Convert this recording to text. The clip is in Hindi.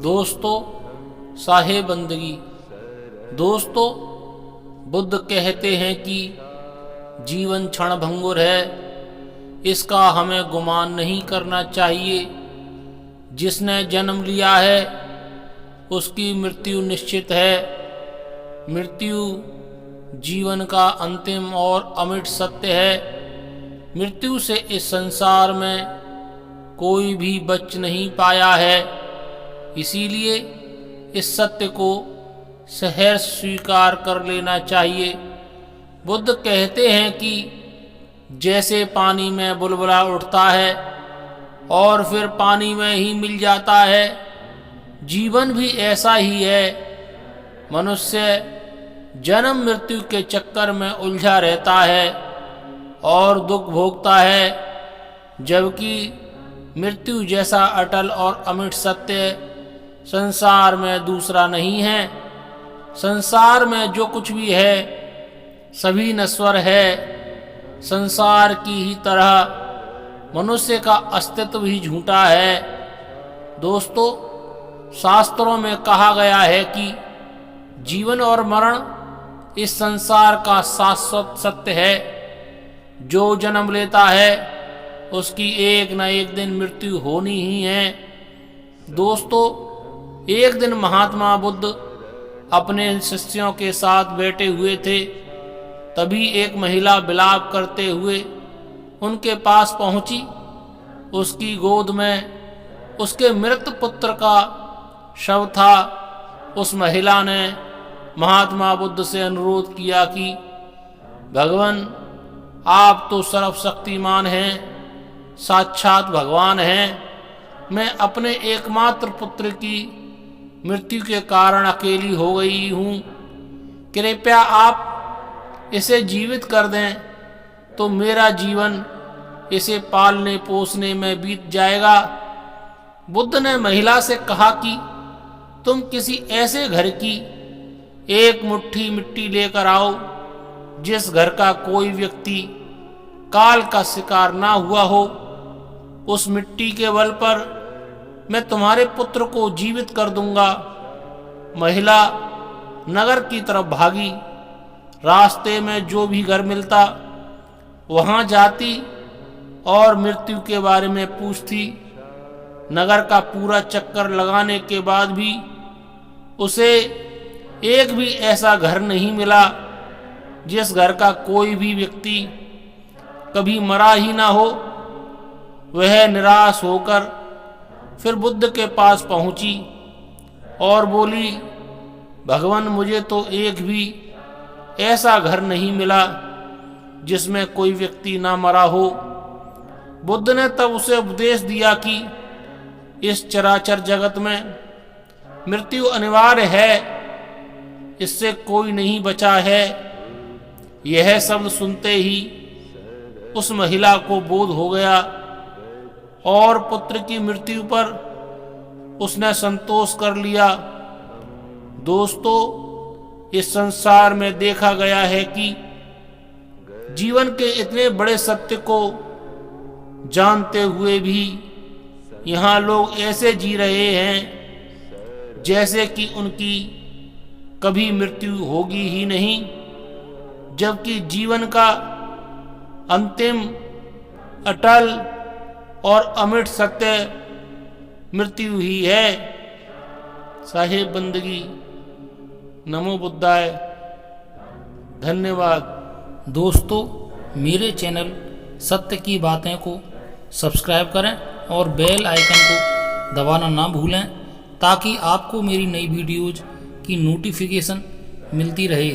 दोस्तों साहे बंदगी। दोस्तों, बुद्ध कहते हैं कि जीवन क्षणभंगुर है, इसका हमें गुमान नहीं करना चाहिए। जिसने जन्म लिया है उसकी मृत्यु निश्चित है। मृत्यु जीवन का अंतिम और अमिट सत्य है। मृत्यु से इस संसार में कोई भी बच नहीं पाया है। इसीलिए इस सत्य को सहर्ष स्वीकार कर लेना चाहिए। बुद्ध कहते हैं कि जैसे पानी में बुलबुला उठता है और फिर पानी में ही मिल जाता है, जीवन भी ऐसा ही है। मनुष्य जन्म मृत्यु के चक्कर में उलझा रहता है और दुख भोगता है, जबकि मृत्यु जैसा अटल और अमिट सत्य संसार में दूसरा नहीं है। संसार में जो कुछ भी है सभी नश्वर है। संसार की ही तरह मनुष्य का अस्तित्व ही झूठा है। दोस्तों, शास्त्रों में कहा गया है कि जीवन और मरण इस संसार का शाश्वत सत्य है। जो जन्म लेता है उसकी एक न एक दिन मृत्यु होनी ही है। दोस्तों, एक दिन महात्मा बुद्ध अपने शिष्यों के साथ बैठे हुए थे। तभी एक महिला विलाप करते हुए उनके पास पहुंची। उसकी गोद में उसके मृत पुत्र का शव था। उस महिला ने महात्मा बुद्ध से अनुरोध किया कि भगवान, आप तो सर्वशक्तिमान हैं, साक्षात भगवान हैं। मैं अपने एकमात्र पुत्र की मृत्यु के कारण अकेली हो गई हूँ। कृपया आप इसे जीवित कर दें तो मेरा जीवन इसे पालने पोसने में बीत जाएगा। बुद्ध ने महिला से कहा कि तुम किसी ऐसे घर की एक मुट्ठी मिट्टी लेकर आओ जिस घर का कोई व्यक्ति काल का शिकार ना हुआ हो। उस मिट्टी के बल पर मैं तुम्हारे पुत्र को जीवित कर दूंगा। महिला नगर की तरफ भागी। रास्ते में जो भी घर मिलता वहां जाती और मृत्यु के बारे में पूछती। नगर का पूरा चक्कर लगाने के बाद भी उसे एक भी ऐसा घर नहीं मिला जिस घर का कोई भी व्यक्ति कभी मरा ही ना हो। वह निराश होकर फिर बुद्ध के पास पहुंची और बोली, भगवान, मुझे तो एक भी ऐसा घर नहीं मिला जिसमें कोई व्यक्ति ना मरा हो। बुद्ध ने तब उसे उपदेश दिया कि इस चराचर जगत में मृत्यु अनिवार्य है, इससे कोई नहीं बचा है। यह शब्द सुनते ही उस महिला को बोध हो गया और पुत्र की मृत्यु पर उसने संतोष कर लिया। दोस्तों, इस संसार में देखा गया है कि जीवन के इतने बड़े सत्य को जानते हुए भी यहाँ लोग ऐसे जी रहे हैं जैसे कि उनकी कभी मृत्यु होगी ही नहीं, जबकि जीवन का अंतिम अटल और अमिट सत्य मृत्यु ही है। साहेब बंदगी। नमो बुद्धाय। धन्यवाद। दोस्तों, मेरे चैनल सत्य की बातें को सब्सक्राइब करें और बेल आइकन को दबाना ना भूलें ताकि आपको मेरी नई वीडियोज़ की नोटिफिकेशन मिलती रहे।